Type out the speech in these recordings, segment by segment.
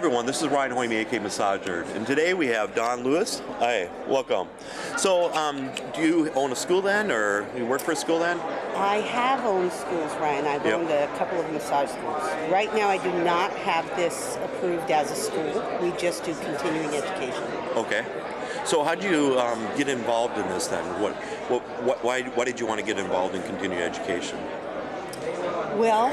everyone, this is Ryan Hoyme, AK Massager, and today we have Dawn Lewis. Hi, welcome. So, do you own a school then, or you work for a school then? I have owned schools, Ryan. I've owned a couple of massage schools. Right now I do not have this approved as a school. We just do continuing education. Okay. So how did you get involved in this then? Why did you want to get involved in continuing education? Well,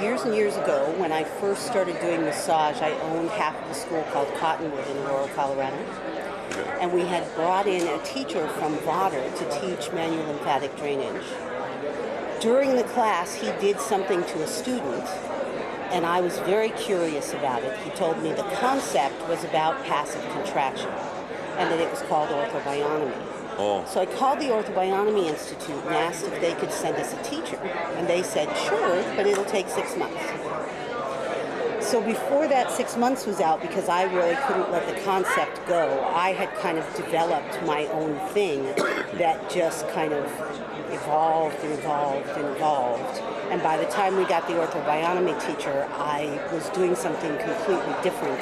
years and years ago, when I first started doing massage, I owned half of a school called Cottonwood in Aurora, Colorado. Okay. And we had brought in a teacher from Vader to teach manual lymphatic drainage. During the class, he did something to a student, and I was very curious about it. He told me the concept was about passive contraction, and that it was called orthobionomy. Oh. So I called the Orthobionomy Institute and asked if they could send us a teacher. And they said, sure, but it'll take 6 months. So before that 6 months was out, because I really couldn't let the concept go, I had kind of developed my own thing that just kind of evolved and evolved and evolved. And by the time we got the orthobionomy teacher, I was doing something completely different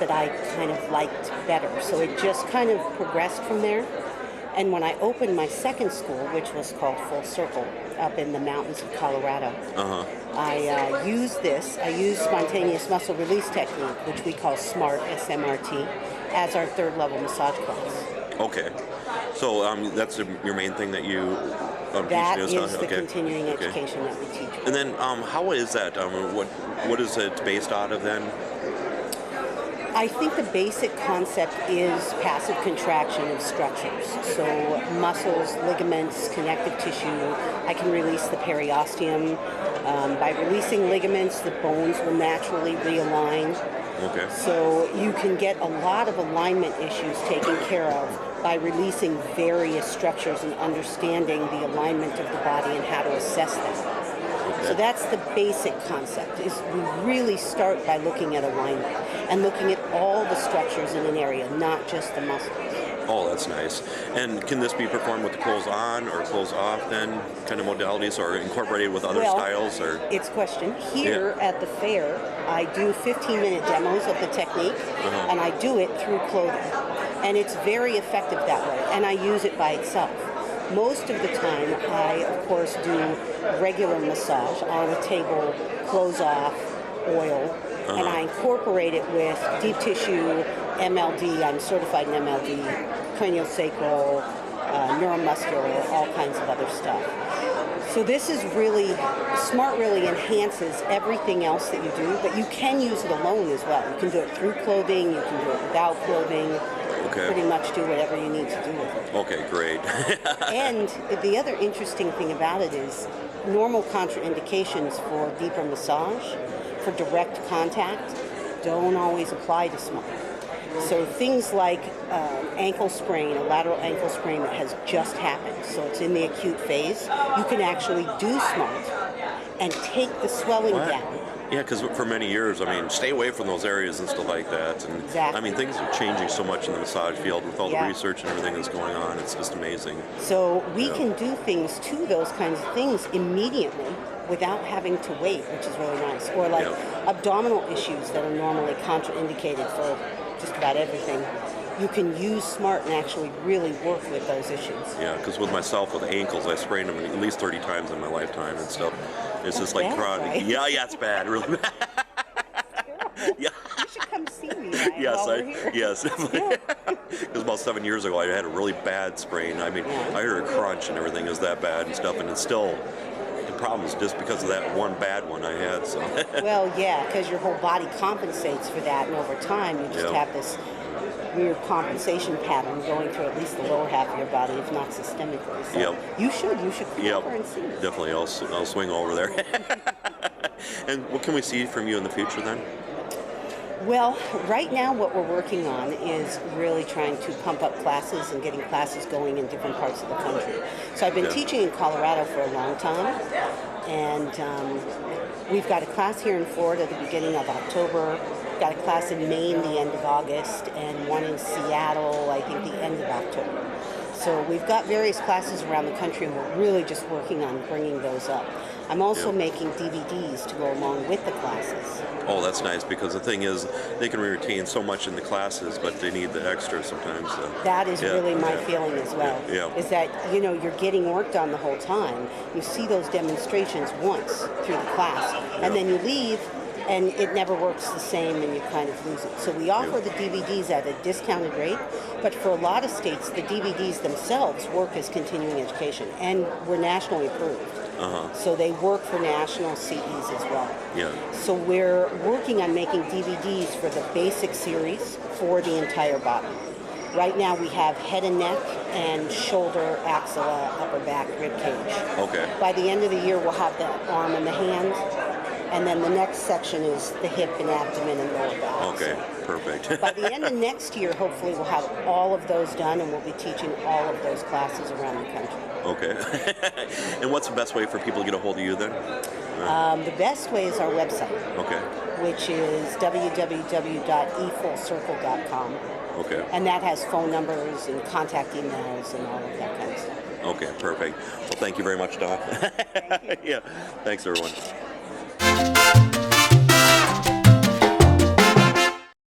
that I kind of liked better. So it just kind of progressed from there. And when I opened my second school, which was called Full Circle, up in the mountains of Colorado, I used this. I used spontaneous muscle release technique, which we call SMART, SMRT, as our third level massage class. Okay. So that's your main thing that you teach? That is the continuing education that we teach. And then how is that? What is it based out of then? I think the basic concept is passive contraction of structures. So muscles, ligaments, connective tissue. I can release the periosteum. By releasing ligaments, the bones will naturally realign. Okay. So you can get a lot of alignment issues taken care of by releasing various structures and understanding the alignment of the body and how to assess them. So that's the basic concept, is we really start by looking at alignment and looking at all the structures in an area, not just the muscles. Oh, that's nice. And can this be performed with the clothes on or clothes off then, kind of modalities, or incorporated with other styles? Or it's a question. Here at the fair, I do 15-minute demos of the technique, and I do it through clothing. And it's very effective that way, and I use it by itself. Most of the time, I, of course, do regular massage on a table, clothes off, oil, and I incorporate it with deep tissue, MLD, I'm certified in MLD, craniosacral, neuromuscular, all kinds of other stuff. So this is really, SMART really enhances everything else that you do, but you can use it alone as well. You can do it through clothing, you can do it without clothing. Pretty much do whatever you need to do with it. Okay, great. And the other interesting thing about it is normal contraindications for deeper massage, for direct contact, don't always apply to SMART. So things like ankle sprain, a lateral ankle sprain that has just happened, so it's in the acute phase, you can actually do SMART and take the swelling down. Yeah, because for many years, I mean, stay away from those areas and stuff like that. And I mean, things are changing so much in the massage field with all the research and everything that's going on. It's just amazing. So we can do things to those kinds of things immediately without having to wait, which is really nice. Or like abdominal issues that are normally contraindicated for just about everything. You can use SMART and actually really work with those issues. Yeah, because with myself, with ankles, I sprained them at least 30 times in my lifetime and stuff. It's just like chronic. Right? Yeah, it's bad, really bad. You should come see me, Ryan, while we're here. Yes. It was about 7 years ago. I had a really bad sprain. I mean, I heard a crunch and everything is that bad and stuff, and it's still. The problem is just because of that one bad one I had. So. Well, yeah, because your whole body compensates for that, and over time you just have this weird compensation pattern going through at least the lower half of your body, if not systemically. So you should come over and see me. Definitely, I'll swing over there. And what can we see from you in the future then? Well, right now what we're working on is really trying to pump up classes and getting classes going in different parts of the country. So I've been teaching in Colorado for a long time, and we've got a class here in Florida at the beginning of October, got a class in Maine the end of August, and one in Seattle, I think, the end of October. So we've got various classes around the country, and we're really just working on bringing those up. I'm also Yeah. making DVDs to go along with the classes. Oh, that's nice, because the thing is, they can retain so much in the classes, but they need the extra sometimes. So. That is Yeah, really my yeah. feeling as well. Yeah. Is that, you know, you're getting work done the whole time. You see those demonstrations once through the class, and Yeah. then you leave, and it never works the same, and you kind of lose it. So we offer Yeah. the DVDs at a discounted rate, but for a lot of states, the DVDs themselves work as continuing education, and we're nationally approved. So they work for national CEs as well. Yeah. So we're working on making DVDs for the basic series for the entire body. Right now we have head and neck and shoulder, axilla, upper back, rib cage. Okay. By the end of the year we'll have the arm and the hand, and then the next section is the hip and abdomen and lower back. Okay. Perfect. By the end of next year, hopefully we'll have all of those done, and we'll be teaching all of those classes around the country. Okay. And what's the best way for people to get a hold of you then? The best way is our website, Okay. which is www.efullcircle.com. Okay. And that has phone numbers and contact emails and all of that kind of stuff. Okay. Perfect. Well, thank you very much, Dawn. Thank you. Yeah. Thanks, everyone.